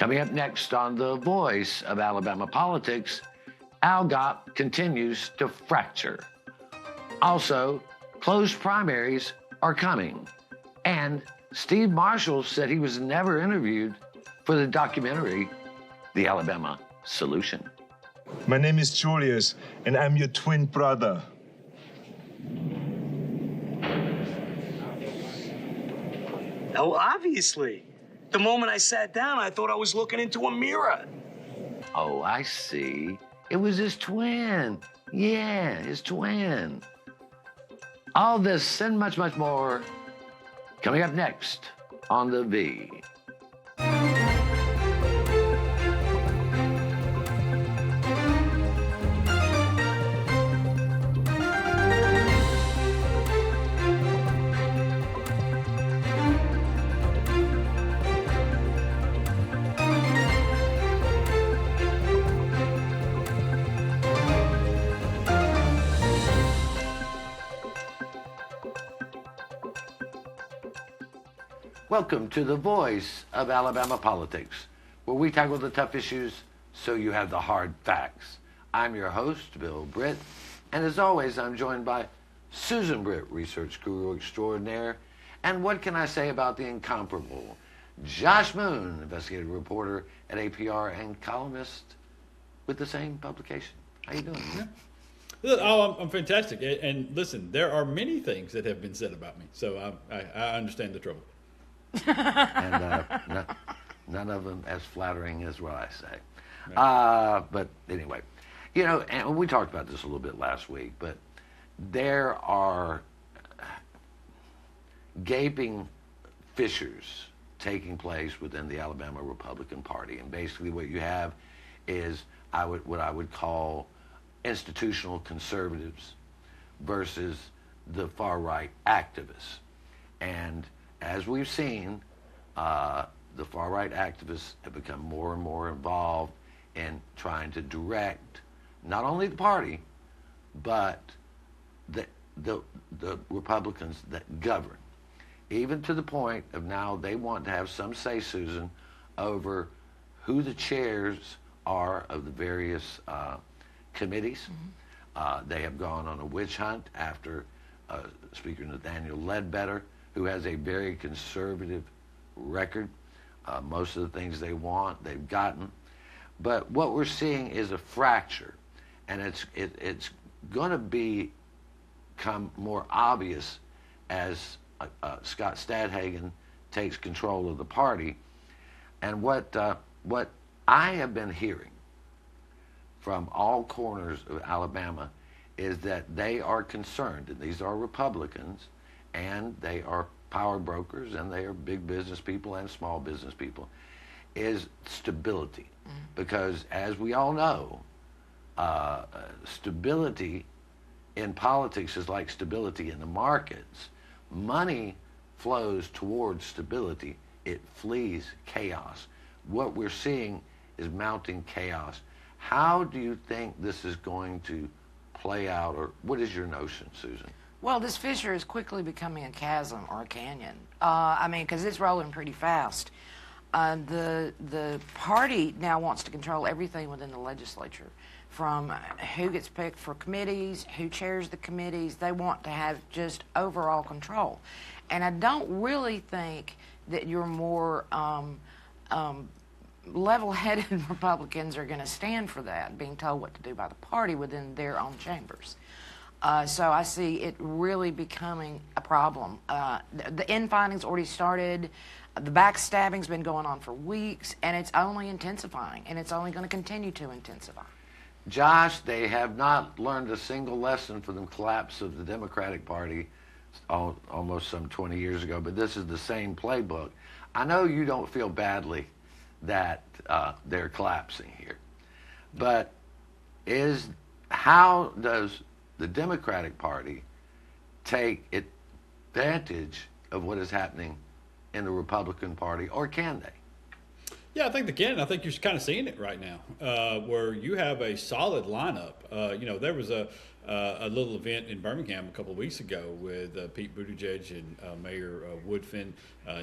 Coming up next on The Voice of Alabama Politics, Al GOP continues to fracture. Also, closed primaries are coming. And Steve Marshall said he was never interviewed for the documentary, The Alabama Solution. My name is Julius, and I'm your twin brother. Oh, obviously. The moment I sat down, I thought I was looking into a mirror. Oh, I see. It was his twin. Yeah, his twin. All this and much, much more coming up next on The V. Welcome to The Voice of Alabama Politics, where we tackle the tough issues so you have the hard facts. I'm your host, Bill Britt, and as always, I'm joined by Susan Britt, research guru extraordinaire, and what can I say about the incomparable Josh Moon, investigative reporter at APR and columnist with the same publication. How you doing? Oh, I'm fantastic. And listen, there are many things that have been said about me, so I understand the trouble. And none of them as flattering as what I say. Right. But anyway, you know, and we talked about this a little bit last week, but there are gaping fissures taking place within the Alabama Republican Party. And basically what you have is what I would call institutional conservatives versus the far-right activists. And as we've seen, the far-right activists have become more and more involved in trying to direct not only the party, but the Republicans that govern, even to the point of now they want to have some say, Susan, over who the chairs are of the various committees. Mm-hmm. They have gone on a witch hunt after Speaker Nathaniel Ledbetter, who has a very conservative record. Most of the things they want, they've gotten. But what we're seeing is a fracture, and it's going to become more obvious as Scott Stadhagen takes control of the party. And what I have been hearing from all corners of Alabama is that they are concerned, and these are Republicans, and they are power brokers, and they are big business people and small business people, is stability. Mm-hmm. Because as we all know, stability in politics is like stability in the markets. Money flows towards stability. It flees chaos. What we're seeing is mounting chaos. How do you think this is going to play out, or what is your notion, Susan? Well, this fissure is quickly becoming a chasm or a canyon. I mean, because it's rolling pretty fast. The party now wants to control everything within the legislature, from who gets picked for committees, who chairs the committees. They want to have just overall control. And I don't really think that your more level-headed Republicans are going to stand for that, being told what to do by the party within their own chambers. So I see it really becoming a problem. The infinding's already started. The backstabbing's been going on for weeks, and it's only intensifying, and it's only going to continue to intensify. Josh, they have not learned a single lesson from the collapse of the Democratic Party almost some 20 years ago, but this is the same playbook. I know you don't feel badly that they're collapsing here, but how does the Democratic Party take advantage of what is happening in the Republican Party, or can they? Yeah, I think I think you're kind of seeing it right now, where you have a solid lineup. There was a little event in Birmingham a couple of weeks ago with Pete Buttigieg and Mayor Woodfin.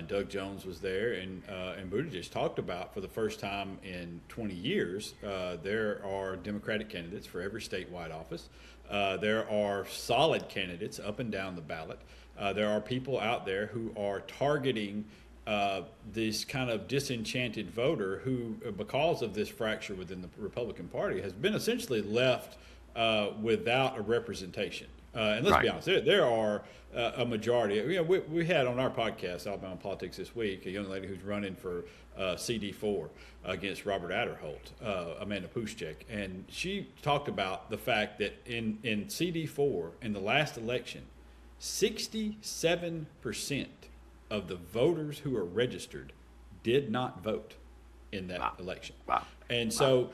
Doug Jones was there, and Buttigieg talked about, for the first time in 20 years, there are Democratic candidates for every statewide office. There are solid candidates up and down the ballot. There are people out there who are targeting this kind of disenchanted voter who, because of this fracture within the Republican Party, has been essentially left without a representation. And let's be honest, there are a majority. We had on our podcast, Alabama Politics This Week, a young lady who's running for CD4 against Robert Adderholt, Amanda Puszczyk, and she talked about the fact that in CD4, in the last election, 67% of the voters who are registered did not vote in that election. Wow. And so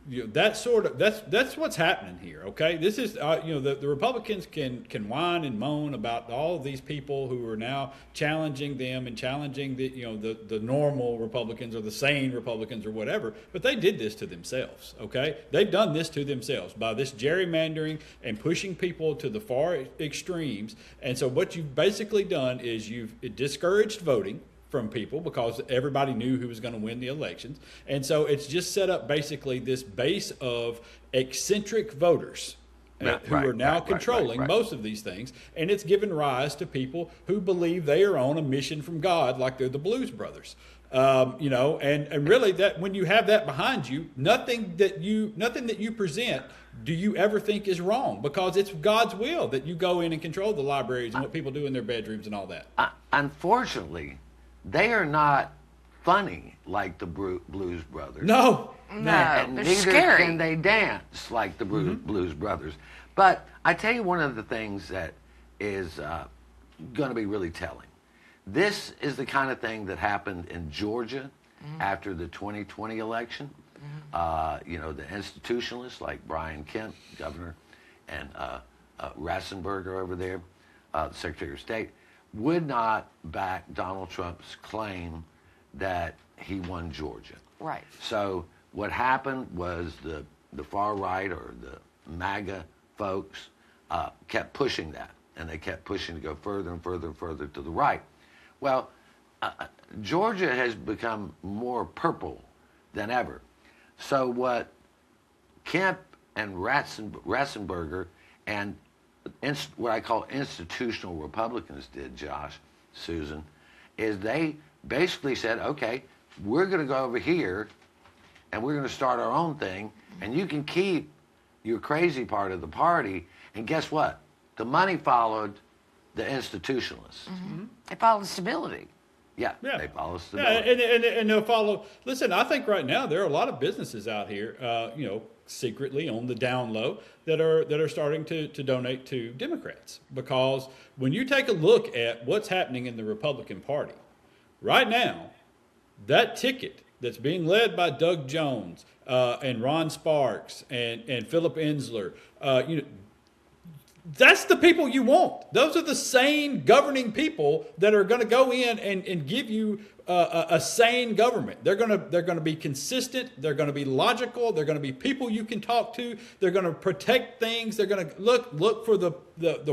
that's what's happening here. Okay, this is the Republicans can whine and moan about all of these people who are now challenging them and challenging the normal Republicans or the sane Republicans or whatever, but they did this to themselves. Okay, they've done this to themselves by this gerrymandering and pushing people to the far extremes. And so what you've basically done is you've discouraged voting from people because everybody knew who was going to win the elections. And so it's just set up basically this base of eccentric voters who are now controlling most of these things. And it's given rise to people who believe they are on a mission from God, like they're the Blues Brothers. And really, that when you have that behind you, nothing that you present do you ever think is wrong, because it's God's will that you go in and control the libraries and what people do in their bedrooms and all that. Unfortunately, they are not funny like the Blues Brothers. No, and they're neither scary. can they dance like the Blues Brothers. But I tell you one of the things that is going to be really telling. This is the kind of thing that happened in Georgia after the 2020 election. The institutionalists like Brian Kemp, governor, and Ratzenberger over there, Secretary of State, would not back Donald Trump's claim that he won Georgia. Right. So what happened was the far right, or the MAGA folks, kept pushing that, and they kept pushing to go further and further and further to the right. Well, Georgia has become more purple than ever. So what Kemp and Ratzenberger and what I call institutional Republicans did, Josh, Susan, is they basically said, okay, we're going to go over here and we're going to start our own thing, and you can keep your crazy part of the party. And guess what? The money followed the institutionalists. Mm-hmm. They followed stability. Yeah, they follow stability. Yeah, and they'll follow. Listen, I think right now there are a lot of businesses out here, secretly on the down low, that are starting to donate to Democrats, because when you take a look at what's happening in the Republican Party right now, that ticket that's being led by Doug Jones and Ron Sparks and Philip Ensler, that's the people you want. Those are the sane governing people that are going to go in and give you a sane government. They're going to be consistent. They're going to be logical. They're going to be people you can talk to. They're going to protect things. They're going to look for the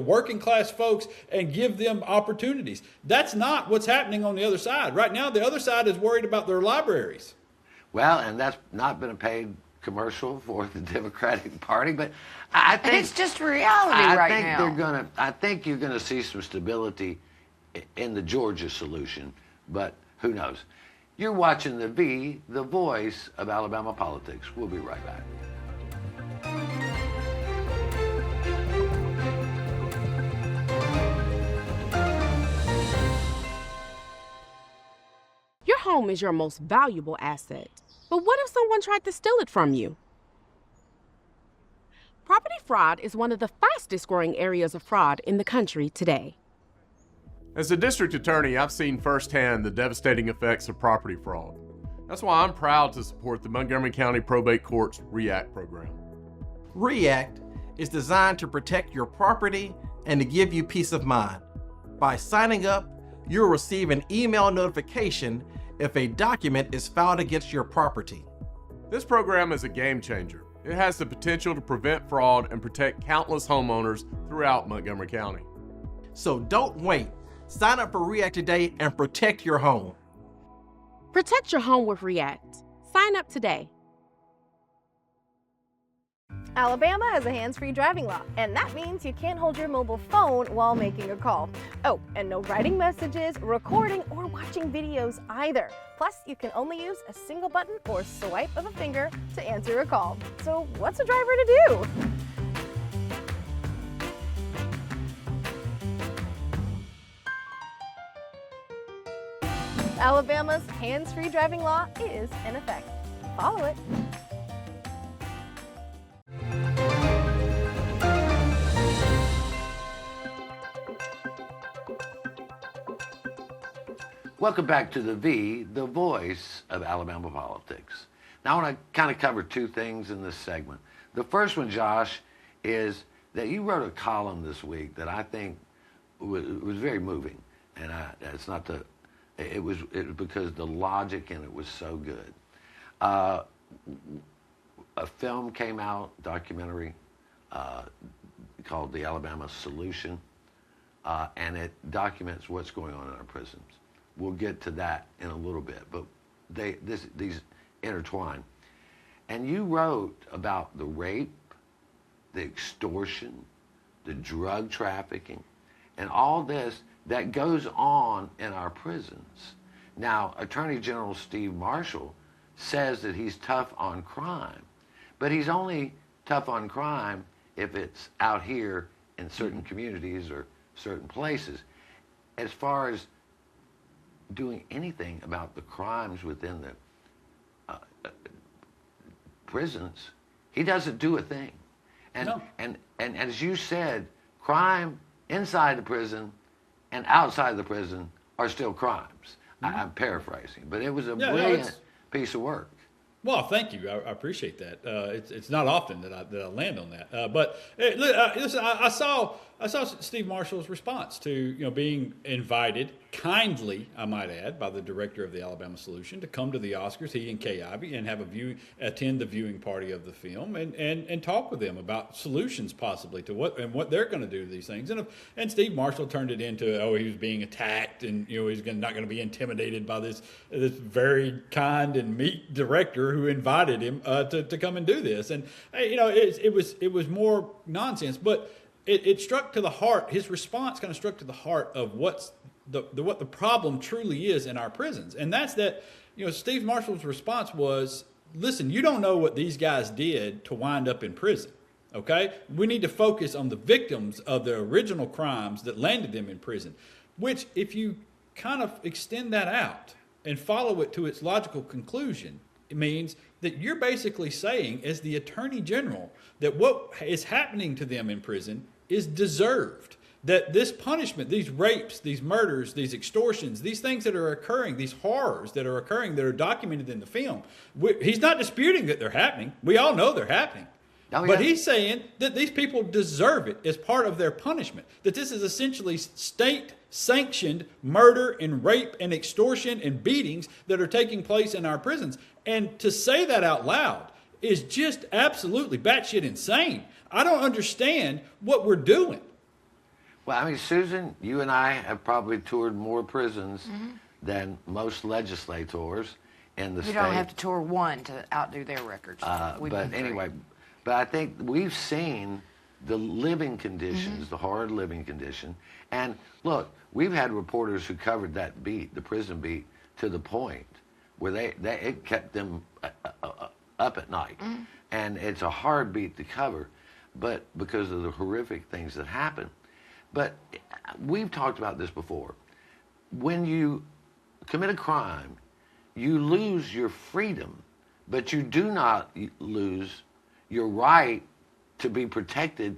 working class folks and give them opportunities. That's not what's happening on the other side. Right now, the other side is worried about their libraries. Well, and that's not been a paid commercial for the Democratic Party, but I think it's just reality right now. I think you're gonna see some stability in the Georgia solution, but who knows? You're watching the voice of Alabama politics. We'll be right back. Your home is your most valuable asset. But what if someone tried to steal it from you? Property fraud is one of the fastest growing areas of fraud in the country today. As a district attorney, I've seen firsthand the devastating effects of property fraud. That's why I'm proud to support the Montgomery County Probate Court's REACT program. REACT is designed to protect your property and to give you peace of mind. By signing up, you'll receive an email notification if a document is filed against your property. This program is a game changer. It has the potential to prevent fraud and protect countless homeowners throughout Montgomery County. So don't wait. Sign up for REACT today and protect your home. Protect your home with REACT. Sign up today. Alabama has a hands-free driving law, and that means you can't hold your mobile phone while making a call. Oh, and no writing messages, recording, or watching videos either. Plus, you can only use a single button or swipe of a finger to answer a call. So what's a driver to do? Alabama's hands-free driving law is in effect. Follow it. Welcome back to the voice of Alabama politics. Now I want to kind of cover two things in this segment. The first one, Josh, is that you wrote a column this week that I think was very moving, and it was because the logic in it was so good. A film came out, documentary, called The Alabama Solution, and it documents what's going on in our prisons. We'll get to that in a little bit, but these intertwine. And you wrote about the rape, the extortion, the drug trafficking, and all this that goes on in our prisons. Now, Attorney General Steve Marshall says that he's tough on crime, but he's only tough on crime if it's out here in certain communities or certain places. As far as doing anything about the crimes within the prisons, he doesn't do a thing. And, No. and as you said, crime inside the prison and outside the prison are still crimes. I'm paraphrasing, but it was a brilliant piece of work. Well, thank you. I appreciate that. It's not often that I land on that. But hey, listen, I saw Steve Marshall's response to being invited kindly, I might add, by the director of the Alabama Solution to come to the Oscars, he and Kay Ivey, and attend the viewing party of the film and talk with them about solutions possibly to what they're going to do to these things. And Steve Marshall turned it into he was being attacked and he's not going to be intimidated by this very kind and meek director who invited him to come and do this. And it was more nonsense, but it struck to the heart. His response kind of struck to the heart of what the problem truly is in our prisons, and that's that. Steve Marshall's response was, "Listen, you don't know what these guys did to wind up in prison. Okay, we need to focus on the victims of the original crimes that landed them in prison." Which, if you kind of extend that out and follow it to its logical conclusion, it means that you're basically saying, as the Attorney General, that what is happening to them in prison is deserved. That this punishment, these rapes, these murders, these extortions, these things that are occurring, these horrors that are occurring that are documented in the film, he's not disputing that they're happening. We all know they're happening. Oh, yeah. But he's saying that these people deserve it as part of their punishment. That this is essentially state-sanctioned murder and rape and extortion and beatings that are taking place in our prisons. And to say that out loud is just absolutely batshit insane. I don't understand what we're doing. Well, I mean, Susan, you and I have probably toured more prisons than most legislators in the state. You don't have to tour one to outdo their records. But anyway, but I think we've seen the living conditions, the hard living condition. And look, we've had reporters who covered that beat, the prison beat, to the point where it kept them up at night. And it's a hard beat to cover, but because of the horrific things that happen. But we've talked about this before. When you commit a crime, you lose your freedom, but you do not lose your right to be protected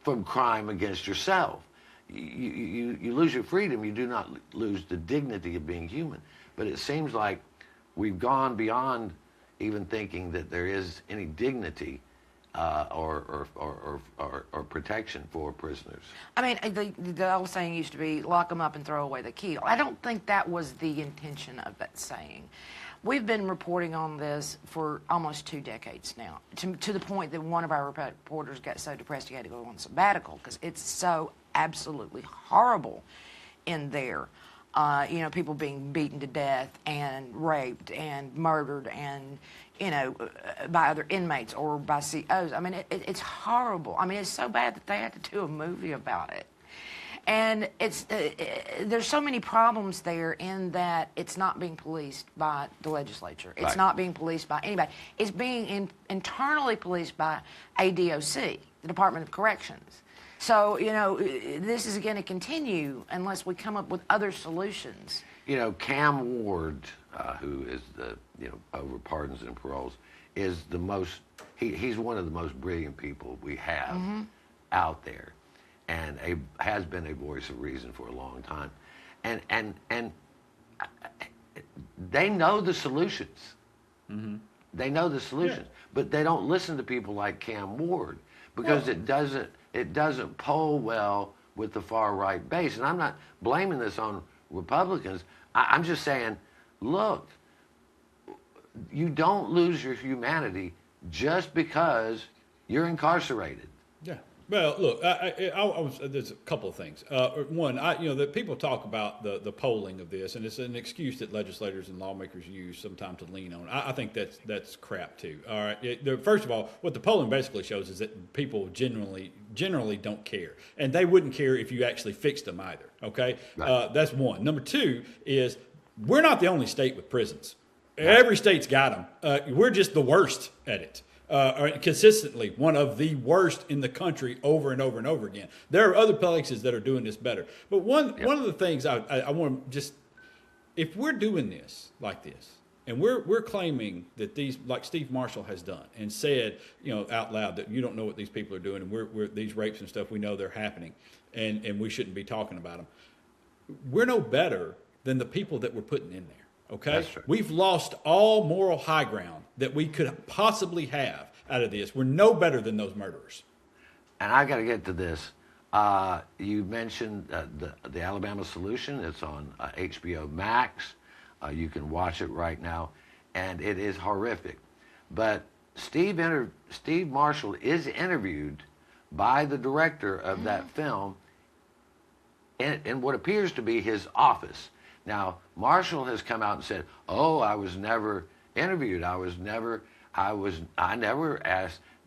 from crime against yourself. You lose your freedom, you do not lose the dignity of being human. But it seems like we've gone beyond even thinking that there is any dignity or protection for prisoners. I mean, the old saying used to be, lock them up and throw away the key. I don't think that was the intention of that saying. We've been reporting on this for almost 2 decades now, to the point that one of our reporters got so depressed he had to go on sabbatical because it's so absolutely horrible in there. You know, people being beaten to death and raped and murdered and, you know, by other inmates or by COs. I mean, it's horrible. I mean, it's so bad that they had to do a movie about it. And there's so many problems there in that it's not being policed by the legislature. It's not being policed by anybody. It's being internally policed by ADOC, the Department of Corrections. So, you know, this is going to continue unless we come up with other solutions. You know, Cam Ward, who is the, you know, over pardons and paroles, is the most, he's one of the most brilliant people we have out there, and has been a voice of reason for a long time. And they know the solutions. They know the solutions, but they don't listen to people like Cam Ward because it doesn't poll well with the far right base. And I'm not blaming this on Republicans. I'm just saying, look, you don't lose your humanity just because you're incarcerated. Yeah. Well, look, there's a couple of things. One, you know, that people talk about the polling of this, and it's an excuse that legislators and lawmakers use sometimes to lean on. I think that's crap too. All right. First of all, what the polling basically shows is that people generally don't care, and they wouldn't care if you actually fixed them either. Okay. Right. That's one. Number two is we're not the only state with prisons. Right. Every state's got them. We're just the worst at it. Consistently one of the worst in the country over and over and over again. There are other places that are doing this better. But one of the things I want to just, if we're doing this like this, and we're claiming that these, like Steve Marshall has done and said, you know, out loud that you don't know what these people are doing, and we're these rapes and stuff, we know they're happening, and we shouldn't be talking about them. We're no better than the people that we're putting in there. Okay, we've lost all moral high ground that we could possibly have out of this. We're no better than those murderers. And I got to get to this. You mentioned the Alabama Solution. It's on HBO Max. You can watch it right now, and it is horrific. But Steve Marshall is interviewed by the director of that film in what appears to be his office. Now, Marshall has come out and said, "Oh, I was never interviewed. I never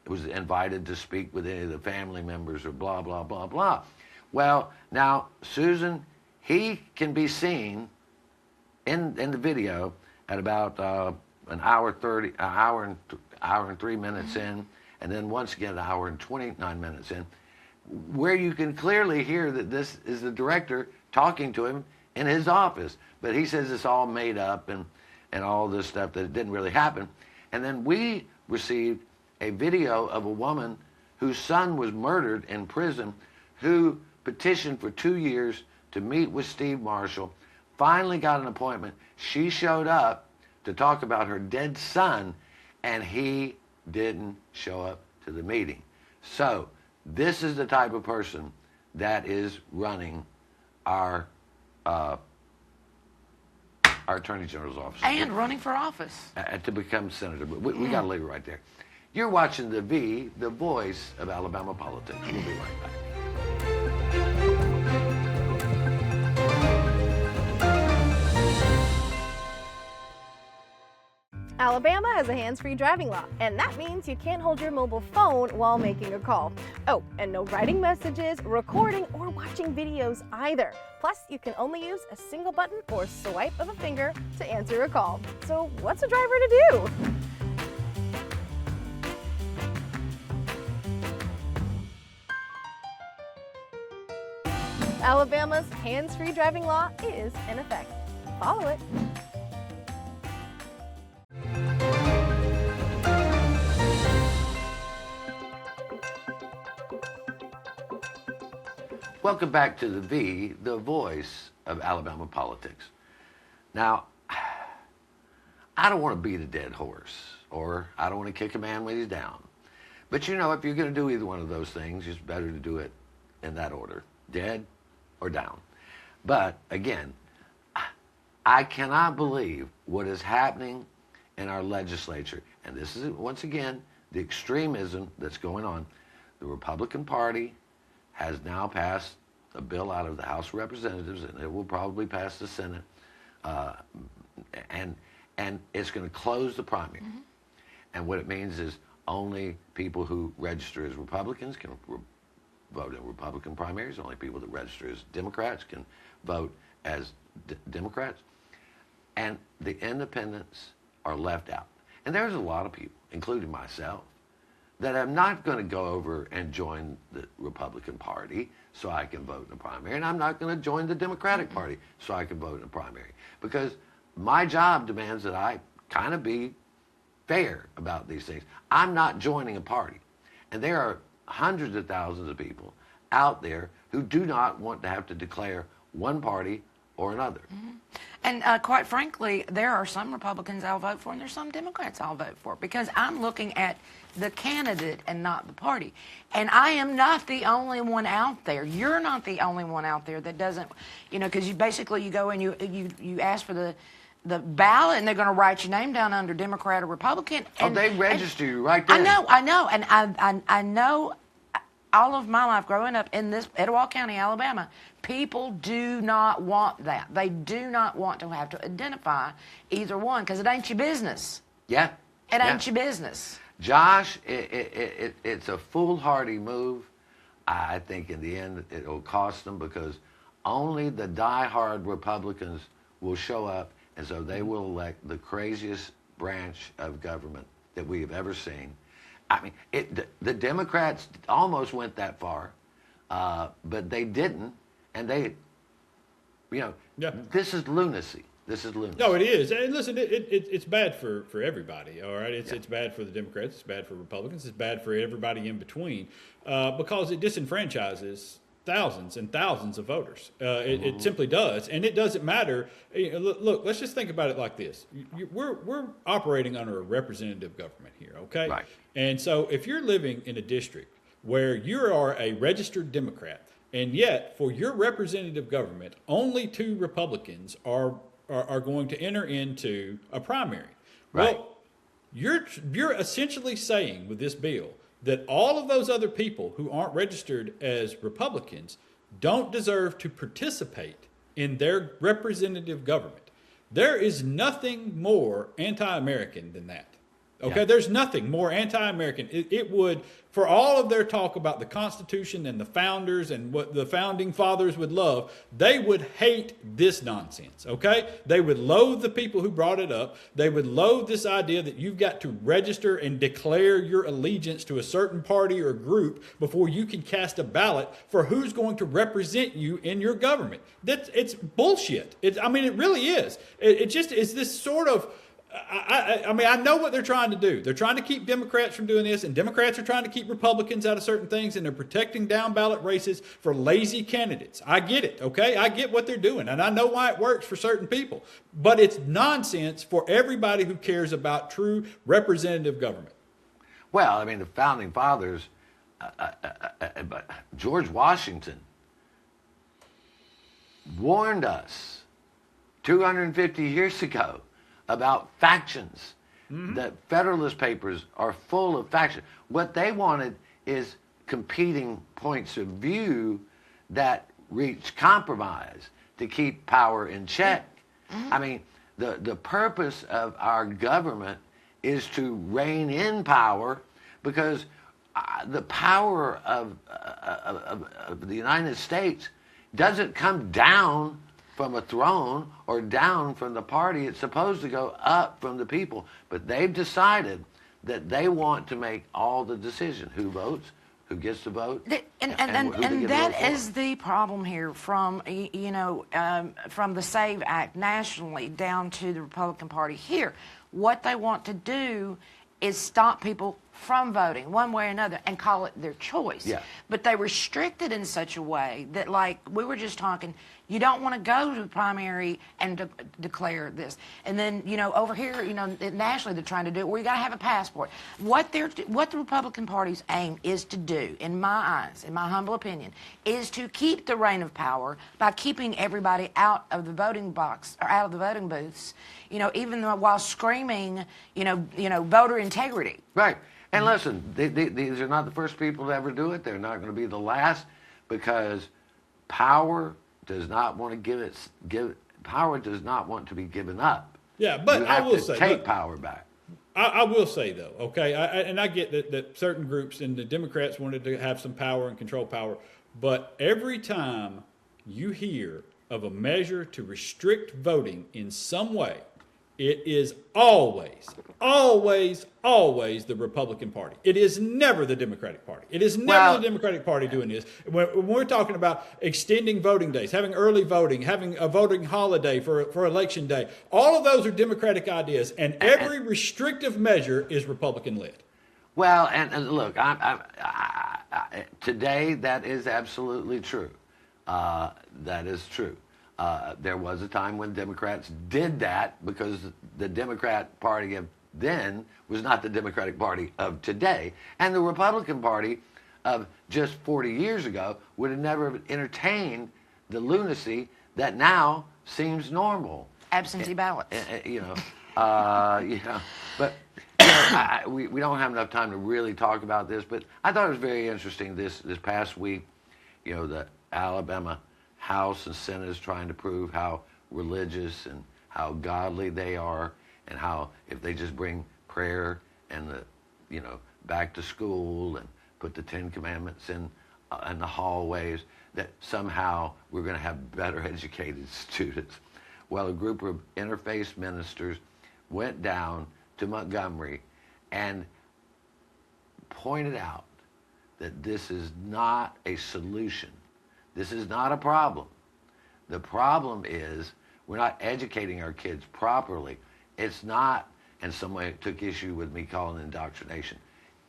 was invited to speak with any of the family members or blah, blah, blah, blah." Well, now, Susan, he can be seen in the video at about an hour and 3 minutes in, and then once again, an hour and 29 minutes in, where you can clearly hear that this is the director talking to him in his office. But he says it's all made up and all this stuff, that it didn't really happen. And then we received a video of a woman whose son was murdered in prison, who petitioned for 2 years to meet with Steve Marshall, finally got an appointment. She showed up to talk about her dead son, and he didn't show up to the meeting. So this is the type of person that is running our Attorney General's office. And running for office. To become senator. But we got to leave it right there. You're watching the voice of Alabama politics. We'll be right back. Alabama has a hands-free driving law, and that means you can't hold your mobile phone while making a call. Oh, and no writing messages, recording, or watching videos either. Plus, you can only use a single button or swipe of a finger to answer a call. So what's a driver to do? Alabama's hands-free driving law is in effect. Follow it. Welcome back to the voice of Alabama politics. Now, I don't want to beat a dead horse, or I don't want to kick a man when he's down. But you know, if you're going to do either one of those things, it's better to do it in that order, dead or down. But again, I cannot believe what is happening in our legislature. And this is, once again, the extremism that's going on. The Republican Party has now passed a bill out of the House of Representatives, and it will probably pass the Senate, and it's going to close the primary. Mm-hmm. And what it means is only people who register as Republicans can vote in Republican primaries. Only people that register as Democrats can vote as Democrats. And the independents are left out. And there's a lot of people, including myself, that I'm not going to go over and join the Republican Party so I can vote in the primary, and I'm not going to join the Democratic Party so I can vote in the primary, because my job demands that I kind of be fair about these things. I'm not joining a party, and there are hundreds of thousands of people out there who do not want to have to declare one party or another. Mm-hmm. And quite frankly, there are some Republicans I'll vote for, and there's some Democrats I'll vote for, because I'm looking at the candidate and not the party. And I am not the only one out there. You're not the only one out there that doesn't, you know, because you go and you ask for the ballot, and they're going to write your name down under Democrat or Republican. And, they register you right there. I know, and I know. All of my life growing up in this Etowah County, Alabama, people do not want that. They do not want to have to identify either one, because it ain't your business. Yeah. It ain't your business. Josh, it's a foolhardy move. I think in the end it'll cost them, because only the diehard Republicans will show up, and so they will elect the craziest branch of government that we have ever seen. I mean, the Democrats almost went that far, but they didn't, and they, you know, this is lunacy. This is lunacy. No, it is. And listen, it's bad for everybody, all right? It's bad for the Democrats. It's bad for Republicans. It's bad for everybody in between, because it disenfranchises thousands and thousands of voters. It simply does. And it doesn't matter. Look, let's just think about it like this. We're operating under a representative government here, okay? Right. And so if you're living in a district where you are a registered Democrat, and yet for your representative government, only 2 Republicans are going to enter into a primary. Right. Well, you're essentially saying with this bill that all of those other people who aren't registered as Republicans don't deserve to participate in their representative government. There is nothing more anti-American than that. Okay, there's nothing more anti-American. It would, for all of their talk about the Constitution and the founders and what the founding fathers would love, they would hate this nonsense, okay? They would loathe the people who brought it up. They would loathe this idea that you've got to register and declare your allegiance to a certain party or group before you can cast a ballot for who's going to represent you in your government. It's bullshit. It really is. It just is this sort of... I mean, I know what they're trying to do. They're trying to keep Democrats from doing this, and Democrats are trying to keep Republicans out of certain things, and they're protecting down ballot races for lazy candidates. I get it, okay? I get what they're doing, and I know why it works for certain people. But it's nonsense for everybody who cares about true representative government. Well, I mean, the founding fathers, George Washington warned us 250 years ago about factions. The Federalist Papers are full of factions. What they wanted is competing points of view that reach compromise to keep power in check. I mean, the purpose of our government is to rein in power, because the power of the United States doesn't come down from a throne or down from the party. It's supposed to go up from the people. But they've decided that they want to make all the decisions. Who votes, who gets to vote, and who that is the problem here, from from the SAVE Act nationally down to the Republican Party here. What they want to do is stop people from voting one way or another and call it their choice. Yeah. But they restrict it in such a way that, like we were just talking, you don't want to go to the primary and declare this. And then, you know, over here, you know, nationally they're trying to do it where you got to have a passport. What the Republican Party's aim is to do, in my eyes, in my humble opinion, is to keep the reign of power by keeping everybody out of the voting box or out of the voting booths, you know, even while screaming, you know, voter integrity. Right. And listen, these are not the first people to ever do it. They're not going to be the last, because power does not want to power does not want to be given up. Yeah, but you I have will to say, take power back. I will say though, okay, and I get that certain groups and the Democrats wanted to have some power and control power, but every time you hear of a measure to restrict voting in some way, it is always the Republican Party. It is never the Democratic Party. It is never the Democratic Party doing this. When we're talking about extending voting days, having early voting, having a voting holiday for election day, all of those are Democratic ideas, and every restrictive measure is Republican-led. Well, and look, today that is absolutely true. That is true. There was a time when Democrats did that, because the Democrat Party of then was not the Democratic Party of today. And the Republican Party of just 40 years ago would have never entertained the that now seems normal. Absentee ballots. But you know, we don't have enough time to really talk about this. But I thought it was very interesting this past week. You know, the Alabama House and Senate is trying to prove how religious and how godly they are, and how if they just bring prayer and back to school and put the Ten Commandments in the hallways, that somehow we're going to have better educated students. Well, a group of interfaith ministers went down to Montgomery and pointed out that this is not a solution. This is not a problem. The problem is we're not educating our kids properly. It's not, and someone took issue with me calling it indoctrination.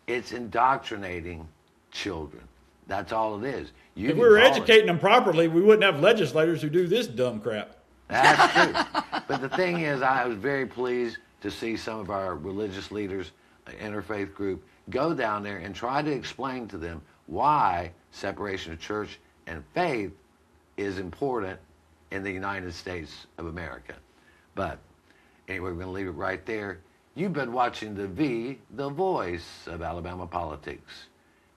It's indoctrinating children. That's all it is. If we were educating them properly, we wouldn't have legislators who do this dumb crap. That's true. But the thing is, I was very pleased to see some of our religious leaders, interfaith group, go down there and try to explain to them why separation of church and faith is important in the United States of America. But anyway, we're going to leave it right there. You've been watching the voice of Alabama politics.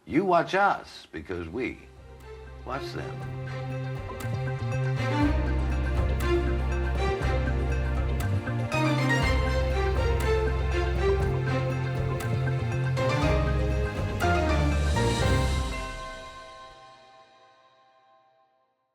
You watch us because we watch them.